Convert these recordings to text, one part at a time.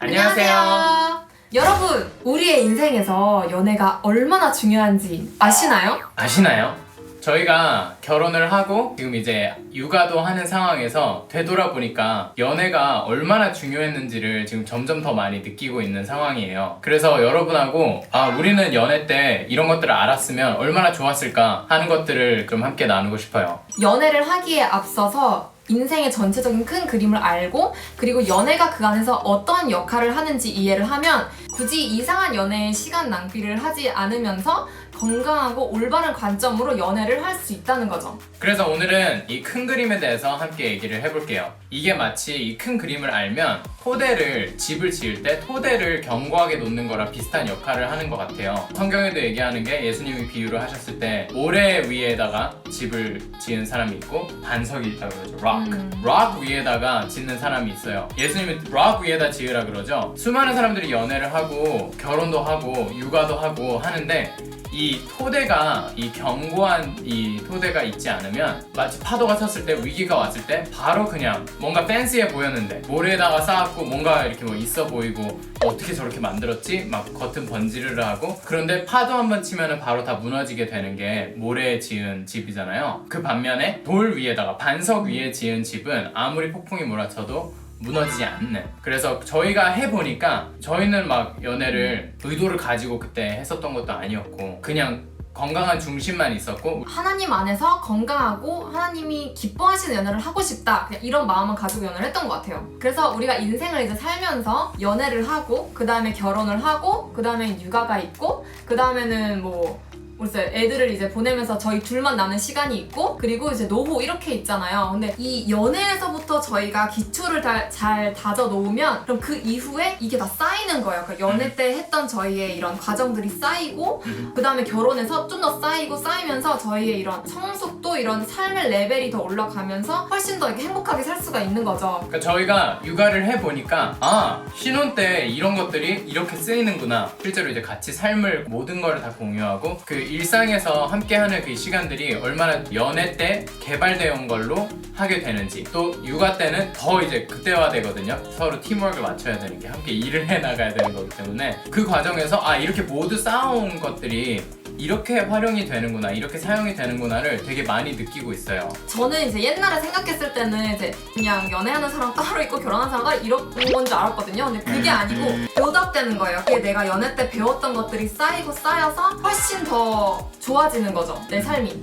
안녕하세요. 여러분, 우리의 인생에서 연애가 얼마나 중요한지 아시나요? 아시나요? 저희가 결혼을 하고 지금 이제 육아도 하는 상황에서 되돌아보니까 연애가 얼마나 중요했는지를 지금 점점 더 많이 느끼고 있는 상황이에요. 그래서 여러분하고 우리는 연애 때 이런 것들을 알았으면 얼마나 좋았을까 하는 것들을 좀 함께 나누고 싶어요. 연애를 하기에 앞서서 인생의 전체적인 큰 그림을 알고 그리고 연애가 그 안에서 어떤 역할을 하는지 이해를 하면 굳이 이상한 연애에 시간 낭비를 하지 않으면서 건강하고 올바른 관점으로 연애를 할 수 있다는 거죠. 그래서 오늘은 이 큰 그림에 대해서 함께 얘기를 해볼게요. 이게 마치 이 큰 그림을 알면 집을 지을 때 토대를 견고하게 놓는 거랑 비슷한 역할을 하는 것 같아요. 성경에도 얘기하는 게 예수님이 비유를 하셨을 때 모래 위에다가 집을 지은 사람이 있고 반석이 있다고 그러죠. rock 위에다가 짓는 사람이 있어요. 예수님이 rock 위에다 지으라 그러죠. 수많은 사람들이 연애를 하고 결혼도 하고 육아도 하고 하는데 이 토대가, 이 견고한 이 토대가 있지 않으면 마치 파도가 쳤을 때, 위기가 왔을 때 바로 그냥 뭔가 팬시해 보였는데 모래에다가 쌓았고 뭔가 이렇게 뭐 있어 보이고 어떻게 저렇게 만들었지? 막 겉은 번지르르 하고 그런데 파도 한번 치면은 바로 다 무너지게 되는 게 모래에 지은 집이잖아요. 그 반면에 돌 위에다가 반석 위에 지은 집은 아무리 폭풍이 몰아쳐도 무너지지 않는. 그래서 저희가 해보니까 저희는 막 연애를 의도를 가지고 그때 했었던 것도 아니었고 그냥 건강한 중심만 있었고 하나님 안에서 건강하고 하나님이 기뻐하시는 연애를 하고 싶다, 그냥 이런 마음을 가지고 연애를 했던 것 같아요. 그래서 우리가 인생을 이제 살면서 연애를 하고 그 다음에 결혼을 하고 그 다음에 육아가 있고 그 다음에는 글쎄 애들을 이제 보내면서 저희 둘만 남는 시간이 있고 그리고 이제 노후 이렇게 있잖아요. 근데 이 연애에서부터 저희가 기초를 잘 다져 놓으면 그럼 그 이후에 이게 다 쌓이는 거예요. 그러니까 연애 때 했던 저희의 이런 과정들이 쌓이고 그 다음에 결혼해서 좀 더 쌓이면서 저희의 이런 성숙도 이런 삶의 레벨이 더 올라가면서 훨씬 더 이렇게 행복하게 살 수가 있는 거죠. 그러니까 저희가 육아를 해보니까 신혼 때 이런 것들이 이렇게 쓰이는구나. 실제로 이제 같이 삶을 모든 거를 다 공유하고 그 일상에서 함께하는 그 시간들이 얼마나 연애 때 개발되어 온 걸로 하게 되는지, 또 육아 때는 더 이제 극대화되거든요. 서로 팀워크를 맞춰야 되는 게 함께 일을 해 나가야 되는 거기 때문에 그 과정에서 이렇게 모두 쌓아온 것들이 이렇게 활용이 되는구나, 이렇게 사용이 되는구나를 되게 많이 느끼고 있어요. 저는 이제 옛날에 생각했을 때는 이제 그냥 연애하는 사람 따로 있고 결혼하는 사람 따로 이런 건 줄 알았거든요. 근데 그게 아니고 교답되는 거예요. 그게 내가 연애 때 배웠던 것들이 쌓이고 쌓여서 훨씬 더 좋아지는 거죠, 내 삶이.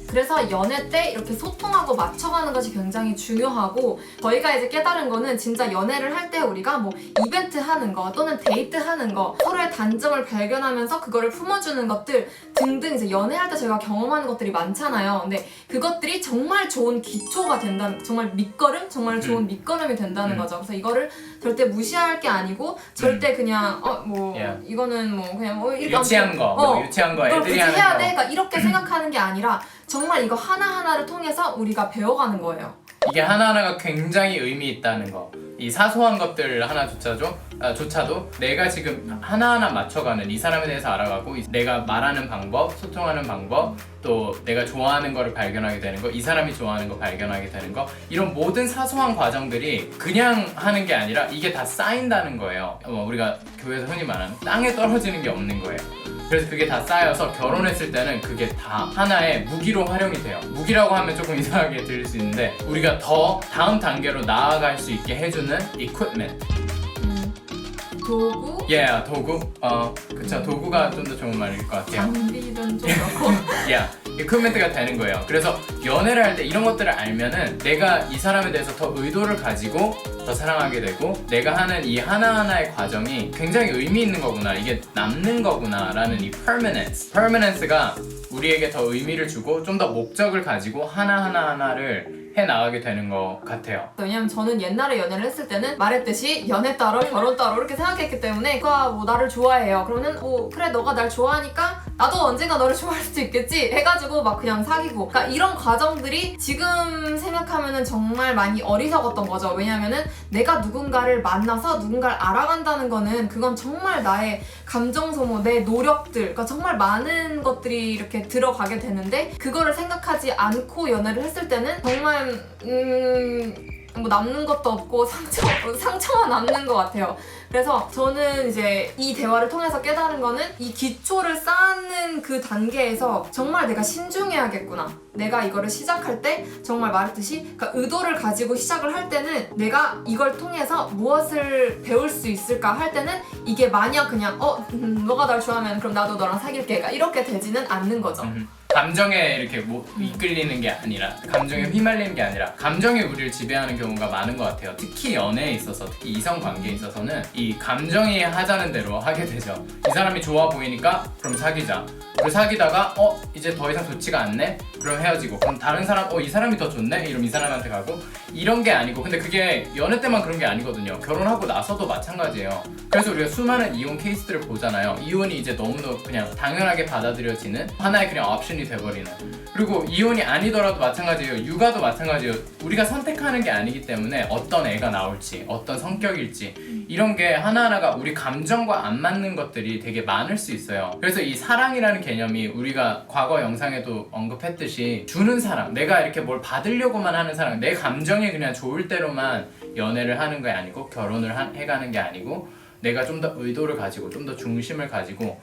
그래서 연애 때 이렇게 소통하고 맞춰가는 것이 굉장히 중요하고, 저희가 이제 깨달은 거는 진짜 연애를 할 때 우리가 이벤트 하는 거 또는 데이트 하는 거, 서로의 단점을 발견하면서 그거를 품어주는 것들 등등 이제 연애할 때 저희가 경험하는 것들이 많잖아요. 근데 그것들이 정말 좋은 기초가 된다는, 정말 밑거름? 정말 좋은 밑거름이 된다는 거죠. 그래서 이거를 절대 무시할 게 아니고 절대 그냥 이거는 그냥 이렇게 유치한 거, 유치한 거 애들이 하는 해야 거. 돼? 그러니까 이렇게 생각하는 게 아니라 정말 이거 하나하나를 통해서 우리가 배워가는 거예요. 이게 하나하나가 굉장히 의미 있다는 거. 이 사소한 것들 조차도 내가 지금 하나하나 맞춰가는, 이 사람에 대해서 알아가고 내가 말하는 방법, 소통하는 방법, 또 내가 좋아하는 거를 발견하게 되는 거, 이 사람이 좋아하는 거 발견하게 되는 거, 이런 모든 사소한 과정들이 그냥 하는 게 아니라 이게 다 쌓인다는 거예요. 우리가 교회에서 흔히 말하는 땅에 떨어지는 게 없는 거예요. 그래서 그게 다 쌓여서 결혼했을 때는 그게 다 하나의 무기로 활용이 돼요. 무기라고 하면 조금 이상하게 들릴 수 있는데 우리가 더 다음 단계로 나아갈 수 있게 해주는 equipment. 도구? 도구? 그쵸. 도구가 좀 더 좋은 말일 것 같아요. 장비든 좀 그렇고. equipment가 되는 거예요. 그래서 연애를 할 때 이런 것들을 알면은 내가 이 사람에 대해서 더 의도를 가지고 더 사랑하게 되고, 내가 하는 이 하나하나의 과정이 굉장히 의미 있는 거구나, 이게 남는 거구나 라는 이 permanence가 우리에게 더 의미를 주고 좀 더 목적을 가지고 하나를 해나가게 되는 것 같아요. 왜냐면 저는 옛날에 연애를 했을 때는 말했듯이 연애 따로 결혼 따로 이렇게 생각했기 때문에 누가 나를 좋아해요. 그러면 그래 너가 날 좋아하니까 나도 언젠가 너를 좋아할 수도 있겠지 해가지고 막 그냥 사귀고, 그러니까 이런 과정들이 지금 생각하면은 정말 많이 어리석었던 거죠. 왜냐면은 내가 누군가를 만나서 누군가를 알아간다는 거는 그건 정말 나의 감정 소모, 내 노력들, 그러니까 정말 많은 것들이 이렇게 들어가게 되는데 그거를 생각하지 않고 연애를 했을 때는 정말 뭐 남는 것도 없고 상처만 남는 것 같아요. 그래서 저는 이제 이 대화를 통해서 깨달은 거는 이 기초를 쌓는 그 단계에서 정말 내가 신중해야겠구나. 내가 이거를 시작할 때 정말 말했듯이 그러니까 의도를 가지고 시작을 할 때는 내가 이걸 통해서 무엇을 배울 수 있을까 할 때는 이게 마냥 그냥 너가 날 좋아하면 그럼 나도 너랑 사귈게 이렇게 되지는 않는 거죠. 감정에 이렇게 뭐 이끌리는 게 아니라 감정에 휘말리는 게 아니라 감정이 우리를 지배하는 경우가 많은 것 같아요. 특히 연애에 있어서 특히 이성 관계에 있어서는 이 감정이 하자는 대로 하게 되죠. 이 사람이 좋아 보이니까 그럼 사귀자. 그리고 사귀다가 이제 더 이상 좋지가 않네? 그럼 헤어지고 그럼 다른 사람 이 사람이 더 좋네? 이러면 이 사람한테 가고 이런 게 아니고 근데 그게 연애 때만 그런 게 아니거든요. 결혼하고 나서도 마찬가지예요. 그래서 우리가 수많은 이혼 케이스들을 보잖아요. 이혼이 이제 너무너무 그냥 당연하게 받아들여지는 하나의 그냥 옵션이 돼버리는 그리고 이혼이 아니더라도 마찬가지예요. 육아도 마찬가지예요. 우리가 선택하는 게 아니기 때문에 어떤 애가 나올지 어떤 성격일지 이런 게 하나하나가 우리 감정과 안 맞는 것들이 되게 많을 수 있어요. 그래서 이 사랑이라는 개념이 우리가 과거 영상에도 언급했듯이 주는 사랑 내가 이렇게 뭘 받으려고만 하는 사랑 내 감정이 그냥 좋을 대로만 연애를 하는 게 아니고 결혼을 해가는 게 아니고 내가 좀 더 의도를 가지고 좀 더 중심을 가지고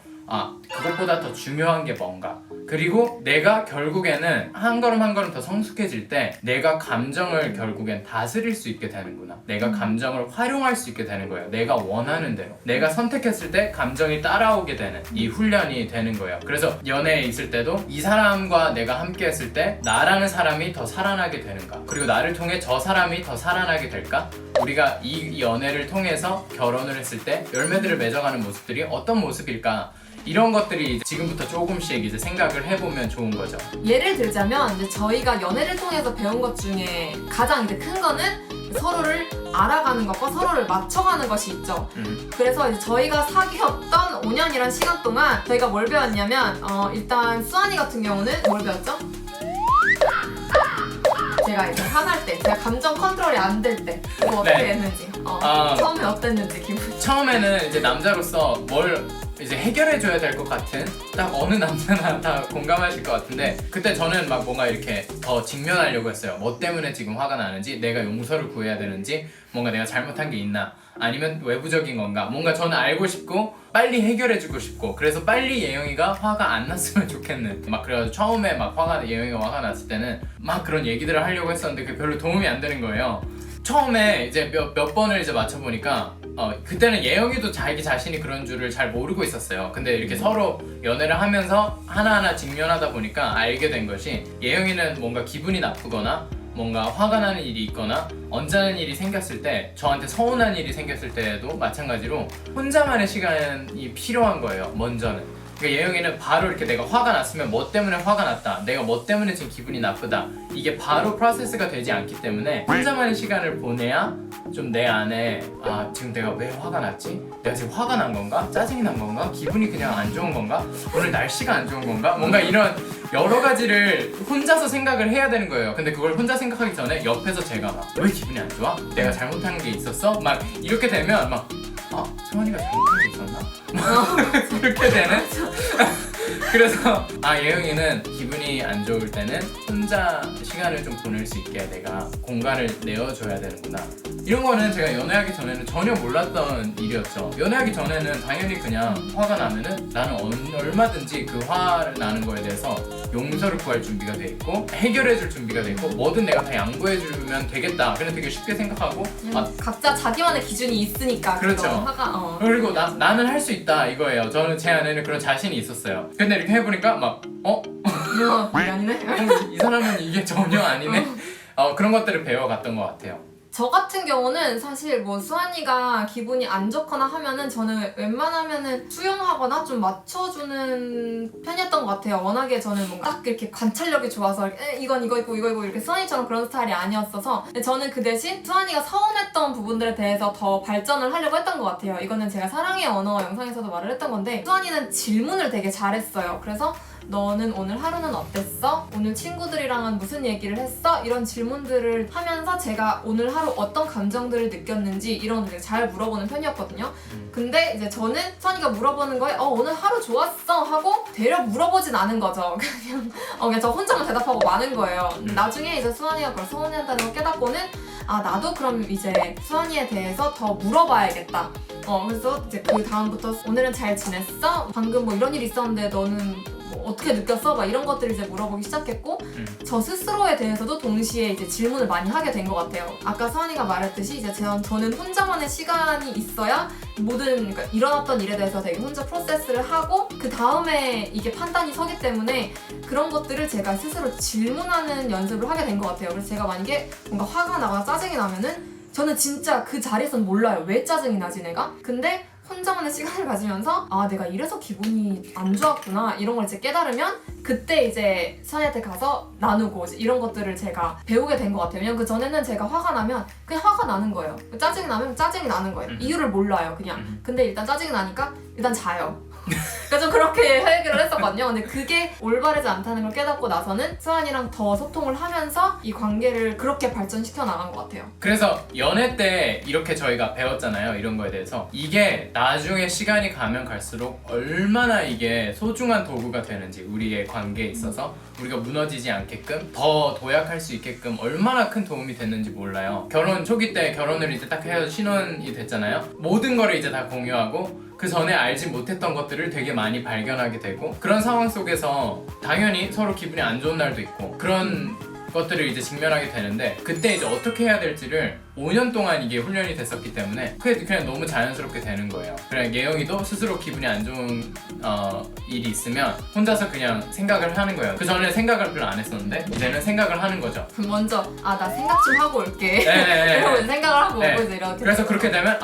그것보다 더 중요한 게 뭔가 그리고 내가 결국에는 한 걸음 한 걸음 더 성숙해질 때 내가 감정을 결국엔 다스릴 수 있게 되는구나. 내가 감정을 활용할 수 있게 되는 거예요. 내가 원하는 대로 내가 선택했을 때 감정이 따라오게 되는 이 훈련이 되는 거예요. 그래서 연애에 있을 때도 이 사람과 내가 함께 했을 때 나라는 사람이 더 살아나게 되는가 그리고 나를 통해 저 사람이 더 살아나게 될까 우리가 이 연애를 통해서 결혼을 했을 때 열매들을 맺어가는 모습들이 어떤 모습일까 이런 것들이 지금부터 조금씩 이제 생각을 해보면 좋은 거죠. 예를 들자면 이제 저희가 연애를 통해서 배운 것 중에 가장 이제 큰 거는 서로를 알아가는 것과 서로를 맞춰가는 것이 있죠. 그래서 이제 저희가 사귀었던 5년이란 시간 동안 저희가 뭘 배웠냐면 일단 수아니 같은 경우는 뭘 배웠죠? 제가 이제 화날 때, 제가 감정 컨트롤이 안 될 때 그거 어떻게 했는지 처음에 어땠는지 기분 처음에는 이제 남자로서 뭘 이제 해결해줘야 될 것 같은 딱 어느 남자나 다 공감하실 것 같은데 그때 저는 막 뭔가 이렇게 더 직면하려고 했어요. 뭐 때문에 지금 화가 나는지 내가 용서를 구해야 되는지 뭔가 내가 잘못한 게 있나 아니면 외부적인 건가 뭔가 저는 알고 싶고 빨리 해결해주고 싶고 그래서 빨리 예영이가 화가 안 났으면 좋겠는 막 그래가지고 처음에 막 예영이가 화가 났을 때는 막 그런 얘기들을 하려고 했었는데 그게 별로 도움이 안 되는 거예요. 처음에 이제 몇 번을 이제 맞춰보니까 그때는 예영이도 자기 자신이 그런 줄을 잘 모르고 있었어요. 근데 이렇게 서로 연애를 하면서 하나하나 직면하다 보니까 알게 된 것이 예영이는 뭔가 기분이 나쁘거나 뭔가 화가 나는 일이 있거나 언짢은 일이 생겼을 때 저한테 서운한 일이 생겼을 때도 마찬가지로 혼자만의 시간이 필요한 거예요. 먼저는 그러니까 예영이는 바로 이렇게 내가 화가 났으면 뭐 때문에 화가 났다 내가 뭐 때문에 지금 기분이 나쁘다 이게 바로 프로세스가 되지 않기 때문에 혼자만의 시간을 보내야 좀 내 안에 지금 내가 왜 화가 났지? 내가 지금 화가 난 건가? 짜증이 난 건가? 기분이 그냥 안 좋은 건가? 오늘 날씨가 안 좋은 건가? 뭔가 이런 여러 가지를 혼자서 생각을 해야 되는 거예요. 근데 그걸 혼자 생각하기 전에 옆에서 제가 막 왜 기분이 안 좋아? 내가 잘못한 게 있었어? 막 이렇게 되면 막 수환이가 잘못한 게 있었나? 이렇게 되는? 그래서 예영이는 기분이 안 좋을 때는 혼자 시간을 좀 보낼 수 있게 내가 공간을 내어줘야 되는구나. 이런 거는 제가 연애하기 전에는 전혀 몰랐던 일이었죠. 연애하기 전에는 당연히 그냥 화가 나면은 나는 얼마든지 그 화를 나는 거에 대해서 용서를 구할 준비가 돼 있고 해결해줄 준비가 돼 있고 뭐든 내가 다 양보해주면 되겠다. 그냥 되게 쉽게 생각하고 각자 자기만의 기준이 있으니까 그렇죠. 화가 그리고 나는 할 수 있다 이거예요. 저는 제 안에는 그런 자신이 있었어요. 근데 이렇게 해보니까 막 이게 아니네? 이 사람은 이게 전혀 아니네? 그런 것들을 배워갔던 것 같아요. 저 같은 경우는 사실 뭐 수환이가 기분이 안 좋거나 하면은 저는 웬만하면은 수용하거나 좀 맞춰주는 편이었던 것 같아요. 워낙에 저는 뭔가 딱 이렇게 관찰력이 좋아서 이건 이거 있고 이거 있고 이렇게 수환이처럼 그런 스타일이 아니었어서 근데 저는 그 대신 수환이가 서운했던 부분들에 대해서 더 발전을 하려고 했던 것 같아요. 이거는 제가 사랑의 언어 영상에서도 말을 했던 건데 수환이는 질문을 되게 잘했어요. 그래서 너는 오늘 하루는 어땠어? 오늘 친구들이랑은 무슨 얘기를 했어? 이런 질문들을 하면서 제가 오늘 하루 어떤 감정들을 느꼈는지 이런 걸 되게 잘 물어보는 편이었거든요. 근데 이제 저는 선이가 물어보는 거에 오늘 하루 좋았어 하고 되려 물어보진 않은 거죠. 그냥 저 혼자만 대답하고 마는 거예요. 나중에 이제 수환이가 그걸 서운해한다는 걸 깨닫고는 나도 그럼 이제 수환이에 대해서 더 물어봐야겠다. 그래서 이제 그 다음부터 오늘은 잘 지냈어? 방금 뭐 이런 일 있었는데 너는 뭐 어떻게 느꼈어? 막 이런 것들을 이제 물어보기 시작했고 저 스스로에 대해서도 동시에 이제 질문을 많이 하게 된 것 같아요. 아까 수환이가 말했듯이 이제 저는 혼자만의 시간이 있어야 모든 그러니까 일어났던 일에 대해서 되게 혼자 프로세스를 하고 그 다음에 이게 판단이 서기 때문에 그런 것들을 제가 스스로 질문하는 연습을 하게 된 것 같아요. 그래서 제가 만약에 뭔가 화가 나거나 짜증이 나면은 저는 진짜 그 자리에서는 몰라요. 왜 짜증이 나지 내가? 근데 혼자만의 시간을 가지면서 내가 이래서 기분이 안 좋았구나 이런 걸 이제 깨달으면 그때 이제 수환이한테 가서 나누고 이제 이런 것들을 제가 배우게 된 것 같아요. 왜냐면 그 전에는 제가 화가 나면 그냥 화가 나는 거예요. 짜증이 나면 짜증이 나는 거예요. 이유를 몰라요 그냥. 근데 일단 짜증이 나니까 일단 자요. 그래서 좀 그렇게 해결을 했었거든요. 근데 그게 올바르지 않다는 걸 깨닫고 나서는 수환이랑 더 소통을 하면서 이 관계를 그렇게 발전시켜 나간 것 같아요. 그래서 연애 때 이렇게 저희가 배웠잖아요. 이런 거에 대해서. 이게 나중에 시간이 가면 갈수록 얼마나 이게 소중한 도구가 되는지 우리의 관계에 있어서 우리가 무너지지 않게끔 더 도약할 수 있게끔 얼마나 큰 도움이 됐는지 몰라요. 결혼 초기 때 결혼을 이제 딱 해서 신혼이 됐잖아요. 모든 거를 이제 다 공유하고 그 전에 알지 못했던 것들을 되게 많이 발견하게 되고 그런 상황 속에서 당연히 서로 기분이 안 좋은 날도 있고 그런 것들을 이제 직면하게 되는데 그때 이제 어떻게 해야 될지를 5년 동안 이게 훈련이 됐었기 때문에 그게 그냥 너무 자연스럽게 되는 거예요. 그냥 예영이도 스스로 기분이 안 좋은 일이 있으면 혼자서 그냥 생각을 하는 거예요. 그 전에 생각을 별로 안 했었는데 이제는 생각을 하는 거죠. 먼저 나 생각 좀 하고 올게. 네. 이러고 생각을 하고 네. 오고 이제 이렇게. 그래서 그렇게 되면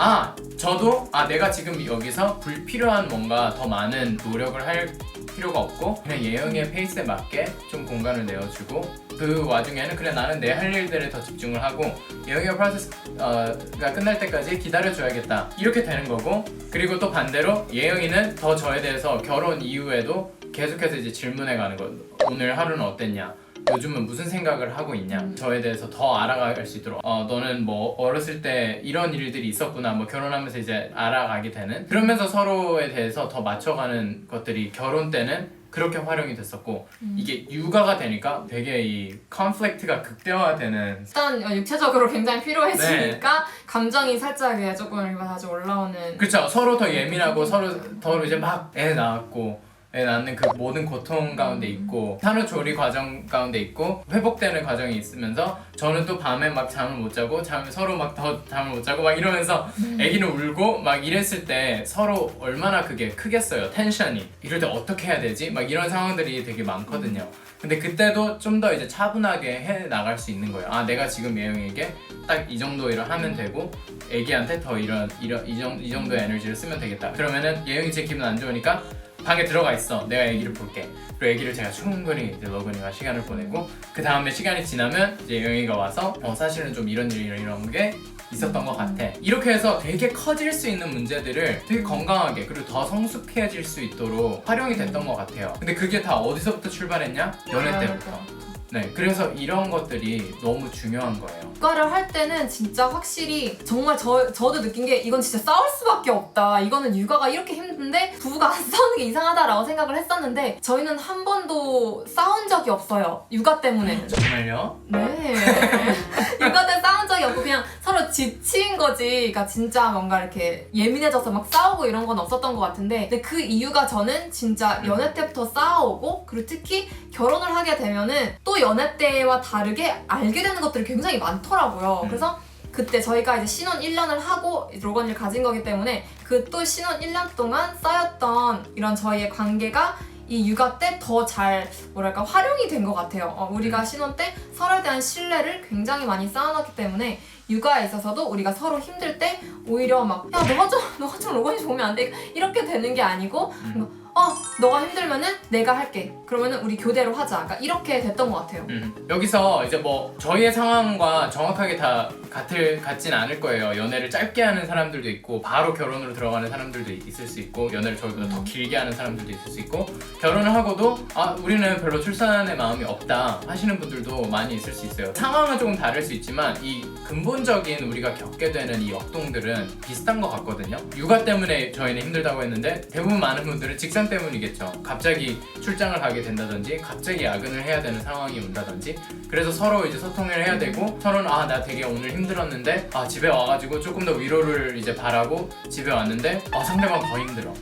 저도 내가 지금 여기서 불필요한 뭔가 더 많은 노력을 할 필요가 없고 그냥 예영이의 페이스에 맞게 좀 공간을 내어주고 그 와중에는 그래 나는 내 할 일들에 더 집중을 하고 예영이가 프로세스가 끝날 때까지 기다려줘야겠다 이렇게 되는 거고 그리고 또 반대로 예영이는 더 저에 대해서 결혼 이후에도 계속해서 이제 질문해가는 거 오늘 하루는 어땠냐 요즘은 무슨 생각을 하고 있냐 저에 대해서 더 알아갈 수 있도록 너는 뭐 어렸을 때 이런 일들이 있었구나 뭐 결혼하면서 이제 알아가게 되는 그러면서 서로에 대해서 더 맞춰가는 것들이 결혼 때는 그렇게 활용이 됐었고 이게 육아가 되니까 되게 이 컨플릭트가 극대화되는 일단 육체적으로 굉장히 필요해지니까 감정이 살짝 조금 다시 올라오는. 그렇죠. 서로 더 예민하고 서로 더 이제 막 애 낳았고 애 낳는 그 모든 고통 가운데 있고 산후조리 과정 가운데 있고 회복되는 과정이 있으면서 저는 또 밤에 막 잠을 못 자고 서로 막 더 잠을 못 자고 막 이러면서 애기는 울고 막 이랬을 때 서로 얼마나 그게 크겠어요. 텐션이 이럴 때 어떻게 해야 되지? 막 이런 상황들이 되게 많거든요. 근데 그때도 좀 더 이제 차분하게 해 나갈 수 있는 거예요. 내가 지금 예영에게 딱 이 정도 일을 하면 되고 애기한테 더 이 정도의 에너지를 쓰면 되겠다. 그러면은 예영이 제 기분 안 좋으니까 방에 들어가 있어. 내가 애기를 볼게. 그리고 애기를 제가 충분히 이제 러근이와 시간을 보내고 그 다음에 시간이 지나면 이제 영희가 와서 사실은 좀 이런 게 있었던 것 같아. 이렇게 해서 되게 커질 수 있는 문제들을 되게 건강하게 그리고 더 성숙해질 수 있도록 활용이 됐던 것 같아요. 근데 그게 다 어디서부터 출발했냐? 연애 때부터. 네, 그래서 이런 것들이 너무 중요한 거예요. 육아를 할 때는 진짜 확실히 정말 저도 느낀 게 이건 진짜 싸울 수밖에 없다. 이거는 육아가 이렇게 힘든데 부부가 안 싸우는 게 이상하다라고 생각을 했었는데 저희는 한 번도 싸운 적이 없어요. 육아 때문에. 정말요? 네. 육아 때 싸운 적이 없고 그냥 서로 지친 거지. 그러니까 진짜 뭔가 이렇게 예민해져서 막 싸우고 이런 건 없었던 것 같은데 근데 그 이유가 저는 진짜 연애 때부터 싸우고 그리고 특히 결혼을 하게 되면은 또 연애 때와 다르게 알게 되는 것들이 굉장히 많더라고요. 그래서 그때 저희가 이제 신혼 1년을 하고 로건이를 가진 거기 때문에 그 또 신혼 1년 동안 쌓였던 이런 저희의 관계가 이 육아 때 더 잘 활용이 된 것 같아요. 우리가 신혼 때 서로에 대한 신뢰를 굉장히 많이 쌓아놨기 때문에 육아에 있어서도 우리가 서로 힘들 때 오히려 막 야 너가 좀 로건이 좋으면 안 돼 이렇게 되는 게 아니고 너가 힘들면은 내가 할게. 그러면은 우리 교대로 하자. 그러니까 이렇게 됐던 것 같아요. 여기서 이제 뭐 저희의 상황과 정확하게 다 같진 않을 거예요. 연애를 짧게 하는 사람들도 있고 바로 결혼으로 들어가는 사람들도 있을 수 있고 연애를 저희보다 더 길게 하는 사람들도 있을 수 있고 결혼을 하고도 우리는 별로 출산에 마음이 없다 하시는 분들도 많이 있을 수 있어요. 상황은 조금 다를 수 있지만 이 근본적인 우리가 겪게 되는 이 역동들은 비슷한 것 같거든요. 육아 때문에 저희는 힘들다고 했는데 대부분 많은 분들은 직장 때문이겠죠. 갑자기 출장을 가게 된다든지 갑자기 야근을 해야 되는 상황이 온다든지 그래서 서로 이제 소통을 해야 되고 서로는 나 되게 오늘 힘들었는데 집에 와가지고 조금 더 위로를 이제 바라고 집에 왔는데 상대방 더 힘들어.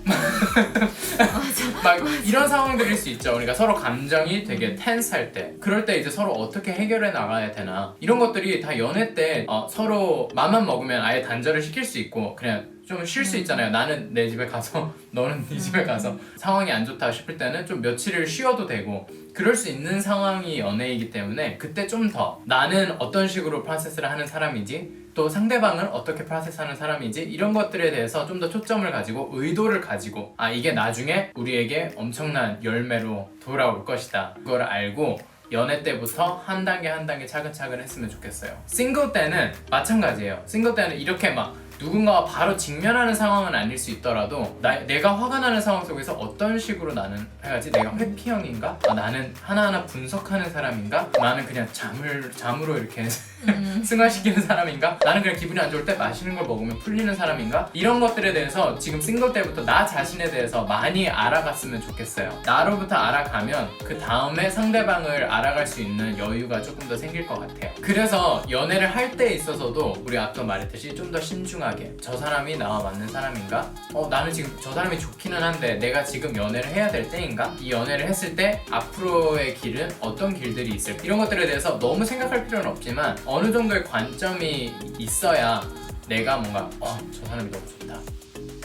막 이런 상황들일 수 있죠. 그러니까 서로 감정이 되게 텐스할 때 그럴 때 이제 서로 어떻게 해결해 나가야 되나 이런 것들이 다 연애 때 서로 맘만 먹으면 아예 단절을 시킬 수 있고 그냥 좀 쉴 수 있잖아요. 나는 내 집에 가서 너는 네 집에 가서 상황이 안 좋다 싶을 때는 좀 며칠을 쉬어도 되고 그럴 수 있는 상황이 연애이기 때문에 그때 좀 더 나는 어떤 식으로 프로세스를 하는 사람이지 또 상대방은 어떻게 프로세스하는 사람인지 이런 것들에 대해서 좀 더 초점을 가지고 의도를 가지고 이게 나중에 우리에게 엄청난 열매로 돌아올 것이다 그걸 알고 연애 때부터 한 단계 한 단계 차근차근 했으면 좋겠어요. 싱글 때는 마찬가지예요. 싱글 때는 이렇게 막 누군가와 바로 직면하는 상황은 아닐 수 있더라도 내가 화가 나는 상황 속에서 어떤 식으로 나는 해야지? 내가 회피형인가? 나는 하나하나 분석하는 사람인가? 나는 그냥 잠으로 이렇게 승화시키는 사람인가? 나는 그냥 기분이 안 좋을 때 맛있는 걸 먹으면 풀리는 사람인가? 이런 것들에 대해서 지금 싱글 때부터 나 자신에 대해서 많이 알아갔으면 좋겠어요. 나로부터 알아가면 그 다음에 상대방을 알아갈 수 있는 여유가 조금 더 생길 것 같아요. 그래서 연애를 할 때 있어서도 우리 아까 말했듯이 좀 더 신중하게 저 사람이 나와 맞는 사람인가? 나는 지금 저 사람이 좋기는 한데 내가 지금 연애를 해야 될 때인가? 이 연애를 했을 때 앞으로의 길은 어떤 길들이 있을까? 이런 것들에 대해서 너무 생각할 필요는 없지만 어느 정도의 관점이 있어야 내가 뭔가 저 사람이 너무 좋다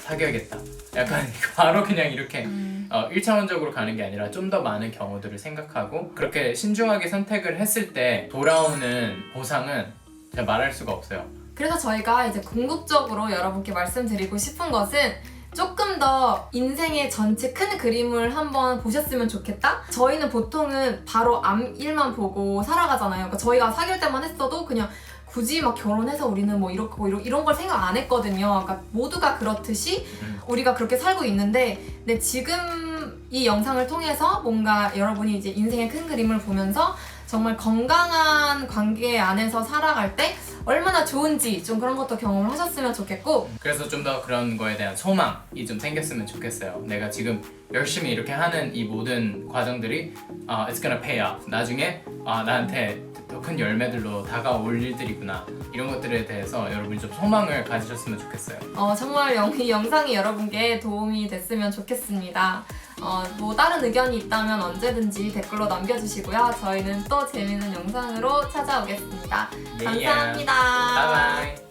사귀어야겠다 약간 바로 그냥 이렇게 1차원적으로 가는 게 아니라 좀 더 많은 경우들을 생각하고 그렇게 신중하게 선택을 했을 때 돌아오는 보상은 제가 말할 수가 없어요. 그래서 저희가 이제 궁극적으로 여러분께 말씀드리고 싶은 것은 조금 더 인생의 전체 큰 그림을 한번 보셨으면 좋겠다? 저희는 보통은 바로 앞일만 보고 살아가잖아요. 그러니까 저희가 사귈 때만 했어도 그냥 굳이 막 결혼해서 우리는 뭐 이렇고 이런 걸 생각 안 했거든요. 그러니까 모두가 그렇듯이 우리가 그렇게 살고 있는데 근데 지금 이 영상을 통해서 뭔가 여러분이 이제 인생의 큰 그림을 보면서 정말 건강한 관계 안에서 살아갈 때 얼마나 좋은지 좀 그런 것도 경험을 하셨으면 좋겠고 그래서 좀 더 그런 거에 대한 소망이 좀 생겼으면 좋겠어요. 내가 지금 열심히 이렇게 하는 이 모든 과정들이 it's gonna pay off. 나중에 나한테 더 큰 열매들로 다가올 일들이구나. 이런 것들에 대해서 여러분이 좀 소망을 가지셨으면 좋겠어요. 정말 이 영상이 여러분께 도움이 됐으면 좋겠습니다. 뭐 다른 의견이 있다면 언제든지 댓글로 남겨주시고요. 저희는 또 재밌는 영상으로 찾아오겠습니다. 감사합니다. 바이바이.